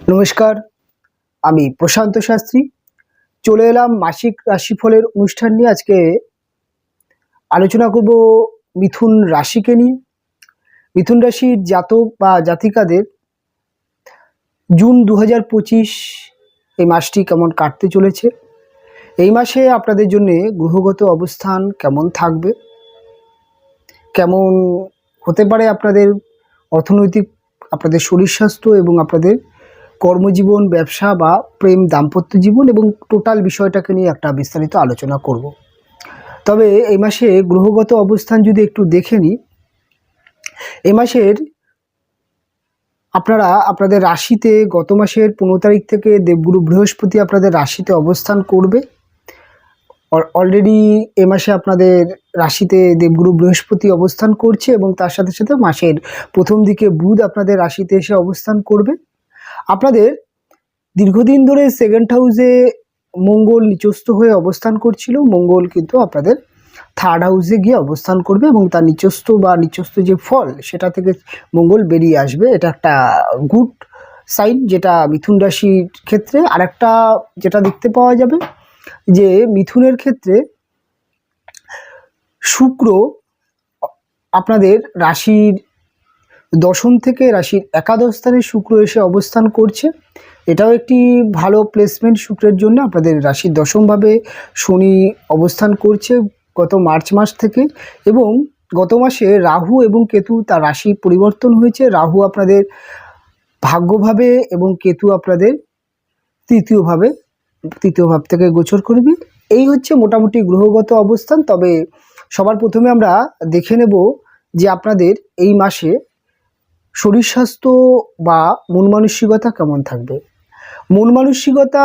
নমস্কার, আমি প্রশান্ত শাস্ত্রী চলে এলাম মাসিক রাশিফলের অনুষ্ঠান নিয়ে। আজকে আলোচনা করব মিথুন রাশিকে নিয়ে। মিথুন রাশির জাতক বা জাতিকাদের জুন 2025 এই মাসটি কেমন কাটতে চলেছে, এই মাসে আপনাদের জন্য গ্রহগত অবস্থান কেমন থাকবে, কেমন হতে পারে আপনাদের অর্থনৈতিক, আপনাদের শরীর স্বাস্থ্য এবং আপনাদের কর্মজীবন, ব্যবসা বা প্রেম, দাম্পত্য জীবন এবং টোটাল বিষয়টাকে নিয়ে একটা বিস্তারিত আলোচনা করব। তবে এই মাসে গ্রহগত অবস্থান যদি একটু দেখে নিই, এই মাসের আপনারা আপনাদের রাশিতে গত মাসের 15 তারিখ থেকে দেবগুরু বৃহস্পতি আপনাদের রাশিতে অবস্থান করবে। অলরেডি এ মাসে আপনাদের রাশিতে দেবগুরু বৃহস্পতি অবস্থান করছে এবং তার সাথে সাথে মাসের প্রথম দিকে বুধ আপনাদের রাশিতে এসে অবস্থান করবে। আপনাদের দীর্ঘদিন ধরে সেকেন্ড হাউসে মঙ্গল নিচস্থ হয়ে অবস্থান করছিল। মঙ্গল কিন্তু আপনাদের থার্ড হাউসে গিয়ে অবস্থান করবে এবং তার নিচস্থ যে ফল সেটা থেকে মঙ্গল বেরিয়ে আসবে। এটা একটা গুড সাইন যেটা মিথুন রাশির ক্ষেত্রে। আরেকটা যেটা দেখতে পাওয়া যাবে যে মিথুনের ক্ষেত্রে শুক্র আপনাদের রাশির দশম থেকে রাশির একাদশ স্থানে শুক্র এসে অবস্থান করছে। এটাও একটি ভালো প্লেসমেন্ট শুক্রের জন্য। আপনাদের রাশির দশমভাবে শনি অবস্থান করছে গত মার্চ মাস থেকে, এবং গত মাসে রাহু এবং কেতু তার রাশি পরিবর্তন হয়েছে। রাহু আপনাদের ভাগ্যভাবে এবং কেতু আপনাদের তৃতীয় ভাব থেকে গোচর করবে। এই হচ্ছে মোটামুটি গ্রহগত অবস্থান। তবে সবার প্রথমে আমরা দেখে নেব যে আপনাদের এই মাসে শরীর স্বাস্থ্য বা মন মানসিকতা কেমন থাকবে। মন মানসিকতা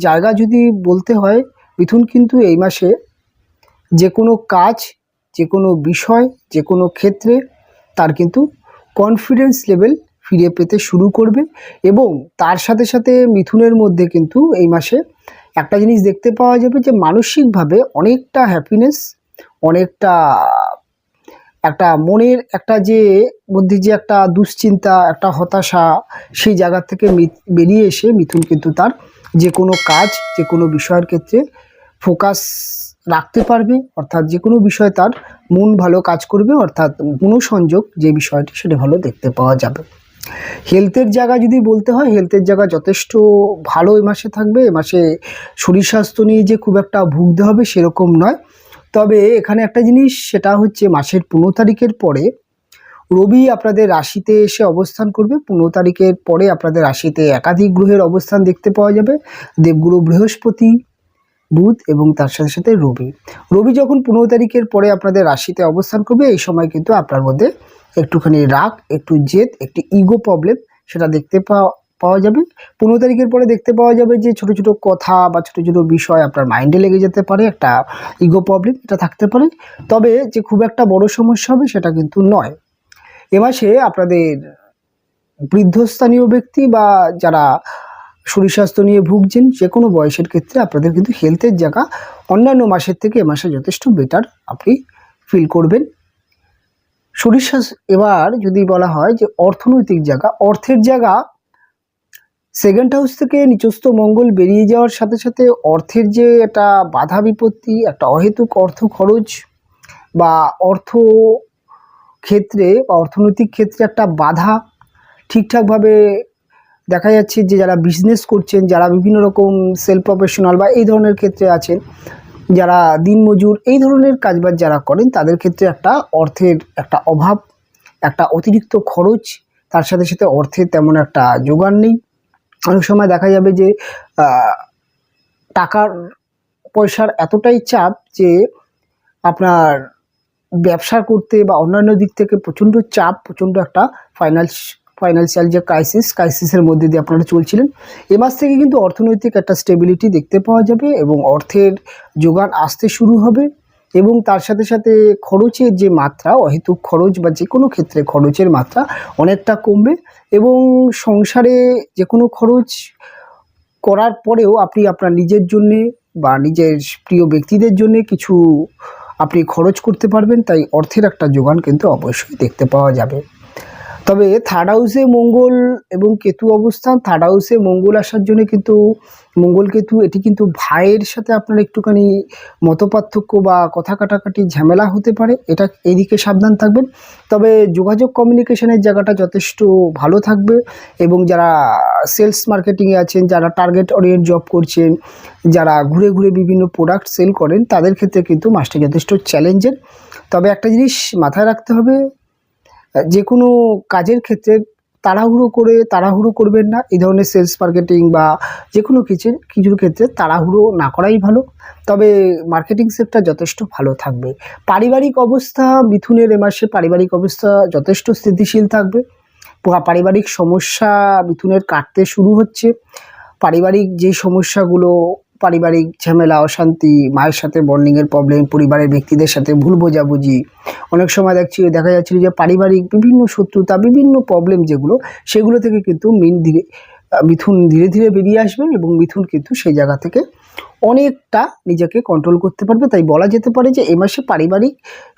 জায়গা যদি বলতে হয়, মিথুন কিন্তু এই মাসে যে কোনো কাজ, যে কোনো বিষয়, যে কোনো ক্ষেত্রে তার কিন্তু কনফিডেন্স লেভেল ফিরে পেতে শুরু করবে। এবং তার সাথে সাথে মিথুনের মধ্যে কিন্তু এই মাসে একটা জিনিস দেখতে পাওয়া যাবে যে মানসিকভাবে অনেকটা হ্যাপিনেস, অনেকটা একটা মনের একটা যে মধ্যে যে একটা দুশ্চিন্তা, একটা হতাশা, সেই জায়গা থেকে বেরিয়ে এসে মিথুন কিন্তু তার যে কোনো কাজ, যে কোনো বিষয়ের ক্ষেত্রে ফোকাস রাখতে পারবে। অর্থাৎ যে কোনো বিষয়ে তার মন ভালো কাজ করবে, অর্থাৎ মনোসংযোগ যে বিষয়টি সেটা ভালো দেখতে পাওয়া যাবে। হেলথের জায়গা যদি বলতে হয়, হেলথের জায়গা যথেষ্ট ভালো এ মাসে থাকবে। এ মাসে শরীর স্বাস্থ্য নিয়ে যে খুব একটা ভুগতে হবে সেরকম নয়। তবে এখানে একটা জিনিস, সেটা হচ্ছে মাসের 15 তারিখের পরে রবি আপনাদের রাশিতে এসে অবস্থান করবে। 15 তারিখের পরে আপনাদের রাশিতে একাধিক গ্রহের অবস্থান দেখতে পাওয়া যাবে। দেবগুরু বৃহস্পতি, বুধ এবং তার সাথে সাথে রবি যখন 15 তারিখের পরে আপনাদের রাশিতে অবস্থান করবে, এই সময় কিন্তু আপনার মধ্যে একটুখানি রাগ, একটু জেদ, একটি ইগো প্রবলেম সেটা দেখতে পাওয়া যাবে। 15 তারিখের পরে দেখতে পাওয়া যাবে যে ছোট ছোট কথা বা ছোট ছোট বিষয় আপনার মাইন্ডে লেগে যেতে পারে, একটা ইগো প্রবলেম এটা থাকতে পারে। তবে যে খুব একটা বড় সমস্যা হবে সেটা কিন্তু নয়। এ মাসে আপনাদের বৃদ্ধস্থানীয় ব্যক্তি বা যারা শরীর স্বাস্থ্য নিয়ে ভুগছেন যে কোনো বয়সের ক্ষেত্রে আপনাদের কিন্তু হেলথের জায়গা অন্যান্য মাসের থেকে এ মাসে যথেষ্ট বেটার আপনি ফিল করবেন। শরীর স্বাস্থ্য এবার যদি বলা হয় যে অর্থনৈতিক জায়গা, অর্থের জায়গা সেকেন্ড হাউস থেকে নিচস্থ মঙ্গল বেরিয়ে যাওয়ার সাথে সাথে অর্থের যে একটা বাধা বিপত্তি, একটা অহেতুক অর্থ খরচ বা অর্থ ক্ষেত্রে বা অর্থনৈতিক ক্ষেত্রে একটা বাধা, ঠিকঠাকভাবে দেখা যাচ্ছে যে যারা বিজনেস করছেন, যারা বিভিন্ন রকম সেলফ প্রফেশনাল বা এই ধরনের ক্ষেত্রে আছেন, যারা দিনমজুর এই ধরনের কাজবাজ যারা করেন, তাদের ক্ষেত্রে একটা অর্থের একটা অভাব, একটা অতিরিক্ত খরচ, তার সাথে সাথে অর্থের তেমন একটা জোগান নেই। অনেক সময় দেখা যাবে যে টাকার পয়সার এতটাই চাপ যে আপনার ব্যবসা করতে বা অন্যান্য দিক থেকে প্রচণ্ড চাপ, প্রচণ্ড একটা ফাইন্যান্সিয়াল যে ক্রাইসিসের মধ্যে দিয়ে আপনারা চলছিলেন। এ মাস থেকে কিন্তু অর্থনৈতিক একটা স্টেবিলিটি দেখতে পাওয়া যাবে এবং অর্থের যোগান আসতে শুরু হবে। এবং তার সাথে সাথে খরচের যে মাত্রা, অহেতুক খরচ বা যে কোনো ক্ষেত্রে খরচের মাত্রা অনেকটা কমবে। এবং সংসারে যে কোনো খরচ করার পরেও আপনি আপনার নিজের জন্যে বা নিজের প্রিয় ব্যক্তিদের জন্যে কিছু আপনি খরচ করতে পারবেন। তাই অর্থের একটা যোগান কিন্তু অবশ্যই দেখতে পাওয়া যাবে। তবে থার্ড হাউসে মঙ্গল এবং কেতু অবস্থান, থার্ড হাউসে মঙ্গল আসার জন্য কিন্তু মঙ্গল কেতু এটি কিন্তু ভাইয়ের সাথে আপনার একটুখানি মতপার্থক্য বা কথা কাটাকাটি ঝামেলা হতে পারে, এটা এদিকে সাবধান থাকবেন। তবে যোগাযোগ কমিউনিকেশনের জায়গাটা যথেষ্ট ভালো থাকবে এবং যারা সেলস মার্কেটিংয়ে আছেন, যারা টার্গেট ওরিয়েন্ট জব করছেন, যারা ঘুরে ঘুরে বিভিন্ন প্রোডাক্ট সেল করেন, তাদের ক্ষেত্রে কিন্তু মাসটা যথেষ্ট চ্যালেঞ্জের। তবে একটা জিনিস মাথায় রাখতে হবে, যে কোনো কাজের ক্ষেত্রে তাড়াহুড়ো করবেন না। এই ধরনের সেলস মার্কেটিং বা যে কোনো কিছুর ক্ষেত্রে তাড়াহুড়ো না করাই ভালো। তবে মার্কেটিং সেক্টর যথেষ্ট ভালো থাকবে। পারিবারিক অবস্থা মিথুনের এ মাসে পারিবারিক অবস্থা যথেষ্ট স্থিতিশীল থাকবে। পারিবারিক সমস্যা মিথুনের কাটতে শুরু হচ্ছে। পারিবারিক যে সমস্যাগুলো, পারিবারিক ঝামেলা, অশান্তি, মায়ের সাথে বন্ডিংয়ের প্রবলেম, পরিবারের ব্যক্তিদের সাথে ভুল বোঝাবুঝি, অনেক সময় দেখা যাচ্ছিল যে পারিবারিক বিভিন্ন শত্রুতা, বিভিন্ন প্রবলেম যেগুলো, সেগুলো থেকে কিন্তু মিথুন ধীরে ধীরে বেরিয়ে আসবে এবং মিথুন কিন্তু সেই জায়গা থেকে অনেকটা নিজেকে কন্ট্রোল করতে পারবে। তাই বলা যেতে পারে যে এই মাসে পারিবারিক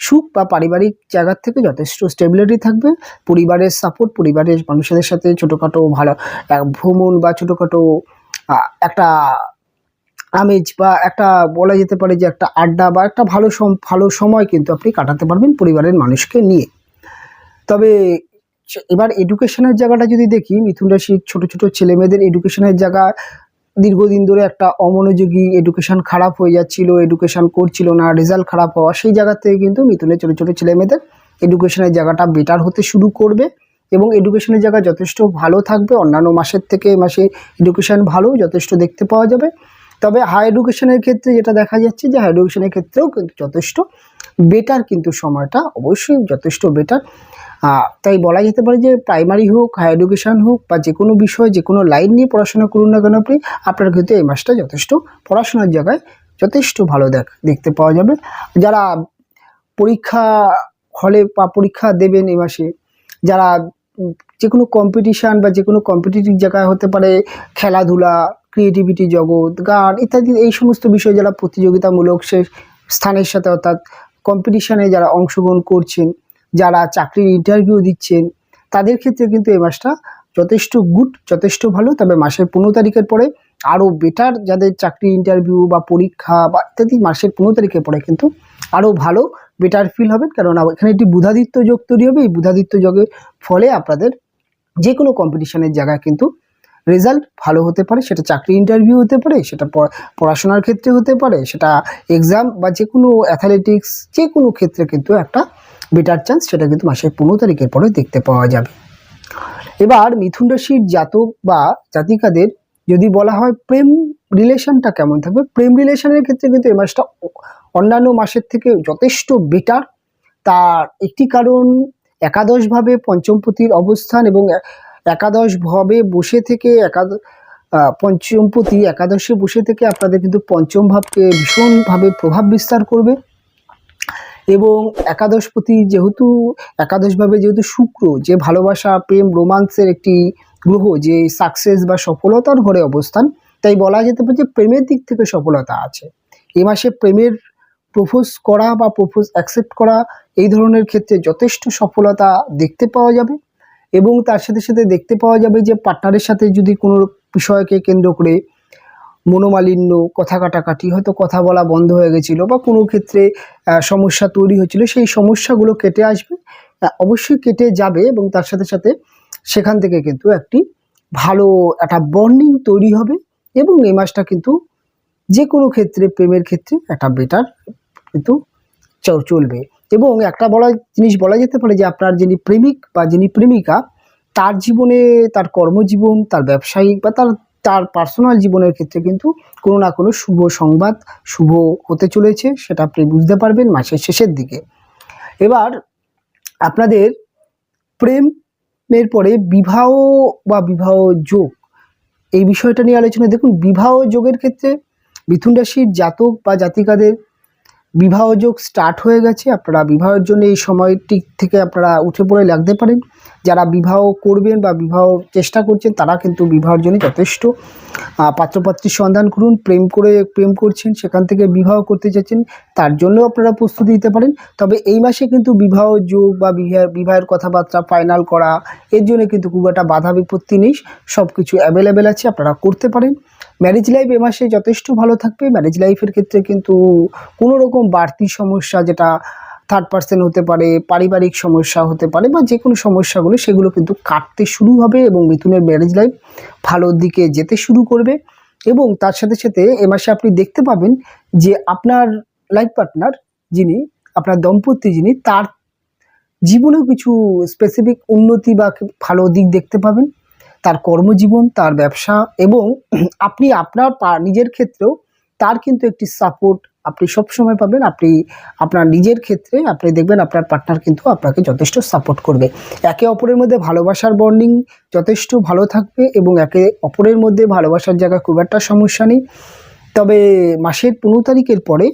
সুখ বা পারিবারিক জায়গা থেকে যথেষ্ট স্টেবিলিটি থাকবে। পরিবারের সাপোর্ট, পরিবারের মানুষদের সাথে ছোটোখাটো ভালো ভ্রমণ বা ছোটোখাটো একটা আমেজ বা একটা বলা যেতে পারে যে একটা আড্ডা বা একটা ভালো সময় কিন্তু আপনি কাটাতে পারবেন পরিবারের মানুষকে নিয়ে। তবে এবার এডুকেশনের জায়গাটা যদি দেখি, মিথুন রাশির ছোটো ছোটো ছেলেমেয়েদের এডুকেশনের জায়গা দীর্ঘদিন ধরে একটা অমনোযোগী, এডুকেশন খারাপ হয়ে যাচ্ছিল, এডুকেশন করছিল না, রেজাল্ট খারাপ হওয়া, সেই জায়গা থেকে কিন্তু মিথুনের ছোটো ছোটো ছেলেমেয়েদের এডুকেশনের জায়গাটা বেটার হতে শুরু করবে এবং এডুকেশনের জায়গা যথেষ্ট ভালো থাকবে। অন্যান্য মাসের থেকে এই মাসে এডুকেশন ভালো যথেষ্ট দেখতে পাওয়া যাবে। তবে হাই এডুকেশনের ক্ষেত্রে যেটা দেখা যাচ্ছে যে হাই এডুকেশনের ক্ষেত্রেও কিন্তু যথেষ্ট বেটার, কিন্তু সময়টা অবশ্যই যথেষ্ট বেটার। তাই বলা যেতে পারে যে প্রাইমারি হোক, হাই এডুকেশান হোক বা যে কোনো বিষয়, যে কোনো লাইন নিয়ে পড়াশোনা করুন না কেন আপনি, আপনার কিন্তু এই মাসটা যথেষ্ট পড়াশোনার জায়গায় যথেষ্ট ভালো দেখতে পাওয়া যাবে। যারা পরীক্ষা হলে বা পরীক্ষা দেবেন এই মাসে, যারা যে কোনো কম্পিটিশান বা যে কোনো কম্পিটিটিভ জায়গায় হতে পারে, খেলাধুলা, ক্রিয়েটিভিটি জগৎ, গান ইত্যাদি, এই সমস্ত বিষয় যারা প্রতিযোগিতামূলক সে স্থানের সাথে অর্থাৎ কম্পিটিশানে যারা অংশগ্রহণ করছেন, যারা চাকরির ইন্টারভিউ দিচ্ছেন, তাদের ক্ষেত্রে কিন্তু এই মাসটা যথেষ্ট গুড, যথেষ্ট ভালো। তবে মাসের 15 তারিখের পরে আরও বেটার, যাদের চাকরি ইন্টারভিউ বা পরীক্ষা বা ইত্যাদি মাসের 15 তারিখের পরে কিন্তু আরও ভালো বেটার ফিল হবে, কারণ এখানে একটি বুধাদিত্য যোগ তৈরি হবে। এই বুধাদিত্য যোগের ফলে আপনাদের যে কোনো কম্পিটিশানের জায়গায় কিন্তু রেজাল্ট ভালো হতে পারে। সেটা চাকরি ইন্টারভিউ হতে পারে, সেটা পড়াশোনার ক্ষেত্রে হতে পারে, সেটা এক্সাম বা যে কোনো অ্যাথলেটিক্স, যে কোনো ক্ষেত্রে কিন্তু একটা বেটার চান্স, সেটা কিন্তু মাসের 15 তারিখের পরে দেখতে পাওয়া যাবে। এবার মিথুন রাশির জাতক বা জাতিকাদের যদি বলা হয় প্রেম রিলেশনটা কেমন থাকবে, প্রেম রিলেশনের ক্ষেত্রে কিন্তু এই মাসটা অন্যান্য মাসের থেকে যথেষ্ট বেটার। তার একটি কারণ একাদশভাবে পঞ্চমপতির অবস্থান এবং একাদশভাবে বসে থেকে পঞ্চমপতি একাদশে বসে থেকে আপনাদের কিন্তু পঞ্চম ভাবকে ভীষণভাবে প্রভাব বিস্তার করবে। এবং একাদশপতি যেহেতু একাদশভাবে যেহেতু শুক্র, যে ভালোবাসা, প্রেম, রোমান্সের একটি গ্রহ, যে সাকসেস বা সফলতার ঘরে অবস্থান, তাই বলা যেতে পারে যে প্রেমের দিক থেকে সফলতা আছে এ মাসে। প্রেমের প্রপোজ করা বা প্রপোজ অ্যাকসেপ্ট করা, এই ধরনের ক্ষেত্রে যথেষ্ট সফলতা দেখতে পাওয়া যাবে। এবং তার সাথে সাথে দেখতে পাওয়া যাবে যে পার্টনারের সাথে যদি কোনো বিষয়কে কেন্দ্র করে মনোমালিন্য, কথা কাটাকাটি, হয়তো কথা বলা বন্ধ হয়ে গেছিলো বা কোনো ক্ষেত্রে সমস্যা তৈরি হয়েছিল, সেই সমস্যাগুলো কেটে আসবে, অবশ্যই কেটে যাবে। এবং তার সাথে সাথে সেখান থেকে কিন্তু একটি ভালো একটা বন্ডিং তৈরি হবে এবং এই মাসটা কিন্তু যে কোনো ক্ষেত্রে প্রেমের ক্ষেত্রে একটা বেটার কিন্তু চলবে। এবং একটা জিনিস বলা যেতে পারে যে আপনার যিনি প্রেমিক বা যিনি প্রেমিকা, তার জীবনে, তার কর্মজীবন, তার ব্যবসায়িক বা তার পার্সোনাল জীবনের ক্ষেত্রে কিন্তু কোনো না কোনো শুভ সংবাদ শুভ হতে চলেছে, সেটা আপনি বুঝতে পারবেন মাসের শেষের দিকে। এবার আপনাদের প্রেমের পরে বিবাহ বা বিবাহ যোগ, এই বিষয়টা নিয়ে আলোচনা। দেখুন, বিবাহ যোগের ক্ষেত্রে মিথুন রাশির জাতক বা জাতিকাদের বিবাহ যোগ স্টার্ট হয়ে গেছে। আপনারা বিবাহের জন্য এই সময়টি থেকে আপনারা উঠে পড়ে লাগতে পারেন। যারা বিবাহ করবেন বা বিবাহ চেষ্টা করছেন তারা কিন্তু বিবাহের জন্য যথেষ্ট পাত্রপাত্রীর সন্ধান করুন। প্রেম করছেন, সেখান থেকে বিবাহ করতে চাচ্ছেন, তার জন্য আপনারা প্রস্তুতি নিতে পারেন। তবে এই মাসে কিন্তু বিবাহ যোগ বা বিবাহের কথাবার্তা ফাইনাল করা, এর জন্য কিন্তু খুব একটা বাধা বিপত্তি নেই, সব কিছু অ্যাভেলেবেল আছে, আপনারা করতে পারেন। ম্যারেজ লাইফ এ মাসে যথেষ্ট ভালো থাকবে। ম্যারেজ লাইফের ক্ষেত্রে কিন্তু কোনো রকম বাড়তি সমস্যা, যেটা থার্ড পার্সন হতে পারে, পারিবারিক সমস্যা হতে পারে, বা যে কোনো সমস্যাগুলো সেগুলো কিন্তু কাটতে শুরু হবে এবং মিথুনের ম্যারেজ লাইফ ভালোর দিকে যেতে শুরু করবে। এবং তার সাথে সাথে এ মাসে আপনি দেখতে পাবেন যে আপনার লাইফ পার্টনার যিনি, আপনার দম্পতি যিনি, তার জীবনেও কিছু স্পেসিফিক উন্নতি বা ভালো দিক দেখতে পাবেন। তার কর্মজীবন, তার ব্যবসা এবং আপনি আপনার নিজের ক্ষেত্রেও তার কিন্তু একটি সাপোর্ট আপনি সবসময় পাবেন। আপনি আপনার নিজের ক্ষেত্রে আপনি দেখবেন আপনার পার্টনার কিন্তু আপনাকে যথেষ্ট সাপোর্ট করবে। একে অপরের মধ্যে ভালোবাসার বন্ডিং যথেষ্ট ভালো থাকবে এবং একে অপরের মধ্যে ভালোবাসার জায়গায় খুব একটা সমস্যা নেই। তবে মাসের 15 তারিখের পরে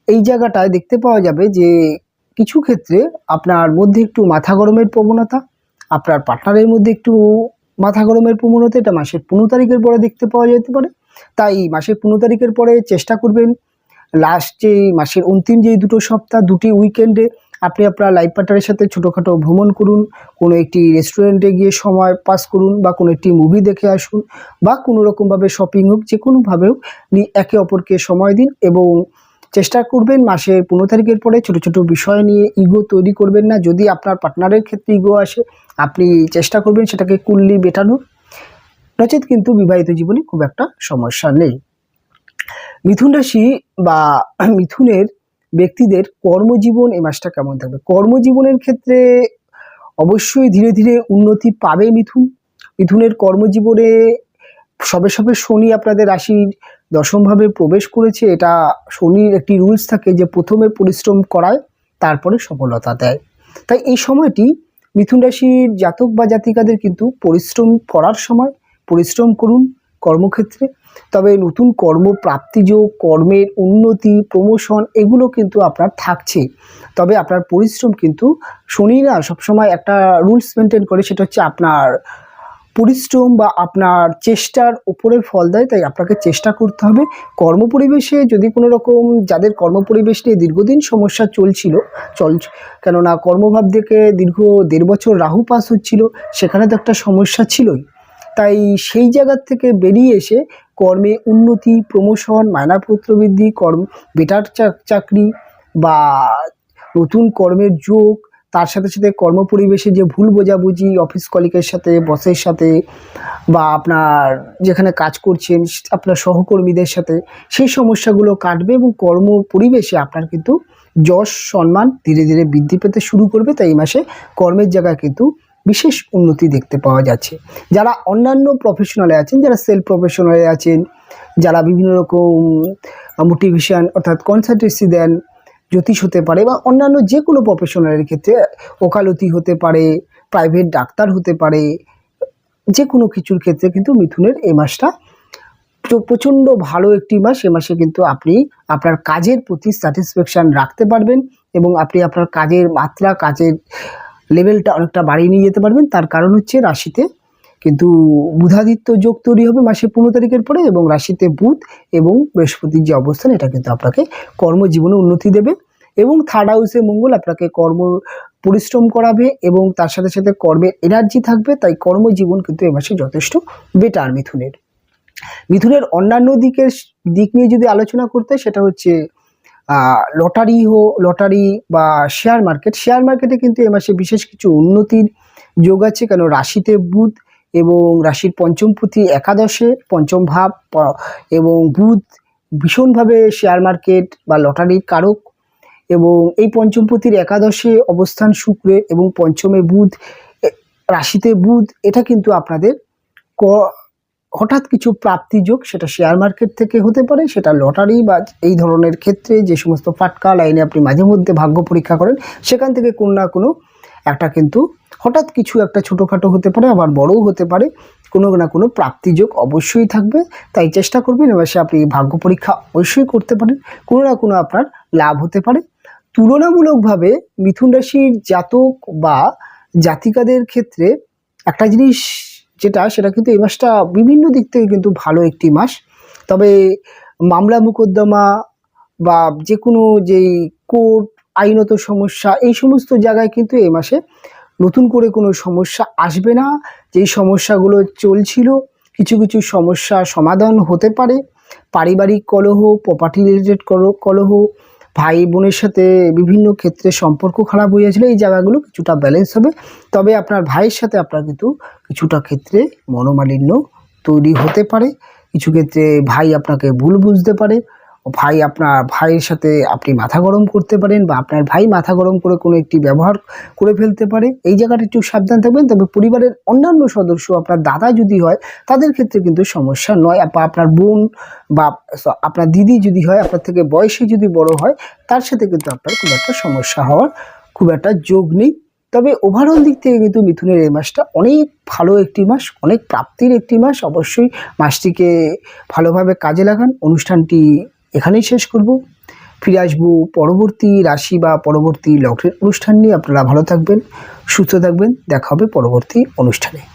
এই জায়গাটায় দেখতে পাওয়া যাবে যে কিছু ক্ষেত্রে আপনার মধ্যে একটু মাথা গরমের প্রবণতা, আপনার পার্টনারের মধ্যে একটু মাথা গরমের প্রবণতা, এটা মাসের 15 তারিখের পরে দেখতে পাওয়া যেতে পারে। তাই মাসের 15 তারিখের পরে চেষ্টা করবেন লাস্ট যে মাসের অন্তিম যে দুটো সপ্তাহ, দুটি উইকেন্ডে আপনি আপনার লাইফ পার্টনারের সাথে ছোটোখাটো ভ্রমণ করুন, কোনো একটি রেস্টুরেন্টে গিয়ে সময় পাস করুন, বা কোনো একটি মুভি দেখে আসুন, বা কোনো রকমভাবে শপিং হোক, যে কোনোভাবে হোক একে অপরকে সময় দিন। এবং চেষ্টা করবেন মাসের 15 তারিখের পরে ছোটো ছোটো বিষয় নিয়ে ইগো তৈরি করবেন না। যদি আপনার পার্টনারের ক্ষেত্রে ইগো আসে, আপনি চেষ্টা করবেন সেটাকে কুললি মেটানোর, নচেত কিন্তু বিবাহিত জীবনে খুব একটা সমস্যা নেই। মিথুন রাশি বা মিথুনের ব্যক্তিদের কর্মজীবন এই মাসটা কেমন থাকবে? কর্মজীবনের ক্ষেত্রে অবশ্যই ধীরে ধীরে উন্নতি পাবে মিথুনের কর্মজীবনে সবে সবে শনি আপনাদের রাশির দশমভাবে প্রবেশ করেছে। এটা শনির একটি রুলস থাকে যে প্রথমে পরিশ্রম করায়, তারপরে সফলতা দেয়। তাই এই সময়টি মিথুন রাশির জাতক বা জাতিকাদের কিন্তু পরিশ্রম করার সময়। পরিশ্রম করুন কর্মক্ষেত্রে, তবে নতুন কর্মপ্রাপ্তিযোগ, কর্মের উন্নতি, প্রমোশন এগুলো কিন্তু আপনার থাকছে। তবে আপনার পরিশ্রম কিন্তু শনি না সবসময় একটা রুলস মেনটেন করে, সেটা হচ্ছে আপনার পরিশ্রম বা আপনার চেষ্টার উপরে ফল দেয়। তাই আপনাকে চেষ্টা করতে হবে। কর্মপরিবেশে যদি কোনো রকম, যাদের কর্মপরিবেশ নিয়ে দীর্ঘদিন সমস্যা কেননা কর্মভাব থেকে দীর্ঘ 1.5 বছর রাহু পাস হচ্ছিল, সেখানে তো একটা সমস্যা ছিলই। তাই সেই জায়গার থেকে বেরিয়ে এসে কর্মে উন্নতি, প্রমোশন, মায়নাপত্র বৃদ্ধি, বেটার চাকরি বা নতুন কর্মের যোগ, তার সাথে সাথে কর্মপরিবেশে যে ভুল বোঝাবুঝি অফিস কলিগের সাথে, বসের সাথে, বা আপনার যেখানে কাজ করছেন আপনার সহকর্মীদের সাথে, সেই সমস্যাগুলো কাটবে এবং কর্মপরিবেশে আপনার কিন্তু যশ সম্মান ধীরে ধীরে বৃদ্ধি পেতে শুরু করবে। তাই এই মাসে কর্মের জায়গায় কিন্তু বিশেষ উন্নতি দেখতে পাওয়া যাচ্ছে। যারা অন্যান্য প্রফেশনালে আছেন, যারা সেলফ প্রফেশনালে আছেন, যারা বিভিন্ন রকম মোটিভেশন অর্থাৎ কনসালটেন্সি দেন, জ্যোতিষ হতে পারে বা অন্যান্য যে কোনো প্রফেশনালের ক্ষেত্রে, ওকালতি হতে পারে, প্রাইভেট ডাক্তার হতে পারে, যে কোনো কিছুর ক্ষেত্রে কিন্তু মিথুনের এই মাসটা প্রচণ্ড ভালো একটি মাস। এ মাসে কিন্তু আপনি আপনার কাজের প্রতি স্যাটিসফ্যাকশান রাখতে পারবেন এবং আপনি আপনার কাজের মাত্রা, কাজের লেভেলটা অনেকটা বাড়িয়ে নিয়ে যেতে পারবেন। তার কারণ হচ্ছে রাশিতে কিন্তু বুধাদিত্য যোগ তৈরি হবে মাসের 15 তারিখের পরে, এবং রাশিতে বুধ এবং বৃহস্পতির যে অবস্থান, এটা কিন্তু আপনাকে কর্মজীবনে উন্নতি দেবে। এবং থার্ড হাউসে মঙ্গল আপনাকে পরিশ্রম করাবে এবং তার সাথে সাথে কর্মের এনার্জি থাকবে। তাই কর্মজীবন কিন্তু এ মাসে যথেষ্ট বেটার মিথুনের অন্যান্য দিক নিয়ে যদি আলোচনা করতে, সেটা হচ্ছে লটারি বা শেয়ার মার্কেটে কিন্তু এ মাসে বিশেষ কিছু উন্নতির যোগ আছে। কেন রাশিতে বুধ এবং রাশির পঞ্চমপতি একাদশে পঞ্চম ভাব, এবং বুধ ভীষণভাবে শেয়ার মার্কেট বা লটারির কারক, এবং এই পঞ্চমপতির একাদশে অবস্থান শুক্রের এবং পঞ্চমে বুধ, রাশিতে বুধ, এটা কিন্তু আপনাদের হঠাৎ কিছু প্রাপ্তিযোগ, সেটা শেয়ার মার্কেট থেকে হতে পারে, সেটা লটারি বা এই ধরনের ক্ষেত্রে যে সমস্ত ফাটকা লাইনে আপনি মাঝে মধ্যে ভাগ্য পরীক্ষা করেন, সেখান থেকে কোনো না কোনো একটা কিন্তু হঠাৎ কিছু একটা ছোটোখাটো হতে পারে, আবার বড়ও হতে পারে, কোনো না কোনো প্রাপ্তিযোগ অবশ্যই থাকবে। তাই চেষ্টা করবেন এবার আপনি ভাগ্য পরীক্ষা অবশ্যই করতে পারেন, কোনো না কোনো আপনার লাভ হতে পারে। তুলনামূলকভাবে মিথুন রাশির জাতক বা জাতিকাদের ক্ষেত্রে একটা জিনিস সেটা কিন্তু এই মাসটা বিভিন্ন দিক থেকে কিন্তু ভালো একটি মাস। তবে মামলা মোকদ্দমা বা যে কোনো যেই কোর্ট আইনত সমস্যা এই সমস্ত জায়গায় কিন্তু এই মাসে নতুন করে কোনো সমস্যা আসবে না। যেই সমস্যাগুলো চলছিল কিছু কিছু সমস্যা সমাধান হতে পারে। পারিবারিক কলহ, প্রপার্টি রিলেটেড কলহ, ভাই বোনের সাথে বিভিন্ন ক্ষেত্রে সম্পর্ক খারাপ হয়ে যাচ্ছিলো, এই জায়গাগুলো কিছুটা ব্যালেন্স হবে। তবে আপনার ভাইয়ের সাথে আপনার কিন্তু কিছুটা ক্ষেত্রে মনোমালিন্য তৈরি হতে পারে। কিছু ক্ষেত্রে ভাই আপনাকে ভুল বুঝতে পারে, আপনার ভাইয়ের সাথে আপনি মাথা গরম করতে পারেন, বা আপনার ভাই মাথা গরম করে কোনো একটি ব্যবহার করে ফেলতে পারে। এই জায়গাটা একটু সাবধান থাকবেন। তবে পরিবারের অন্যান্য সদস্য, আপনার দাদা যদি হয় তাদের ক্ষেত্রে কিন্তু সমস্যা নয়, বা আপনার বোন বা আপনার দিদি যদি হয়, আপনার থেকে বয়সে যদি বড় হয়, তার সাথে কিন্তু আপনার খুব একটা সমস্যা হওয়ার খুব একটা যোগ নেই। তবে ওভারঅল দিক থেকে কিন্তু মিথুনের এই মাসটা অনেক ভালো একটি মাস, অনেক প্রাপ্তির একটি মাস। অবশ্যই মাসটিকে ভালোভাবে কাজে লাগান। অনুষ্ঠানটি এখানেই শেষ করব। ফিরে আসবো পরবর্তী রাশি বা পরবর্তী লগ্নের অনুষ্ঠান নিয়ে। আপনারা ভালো থাকবেন, সুস্থ থাকবেন। দেখা হবে পরবর্তী অনুষ্ঠানে।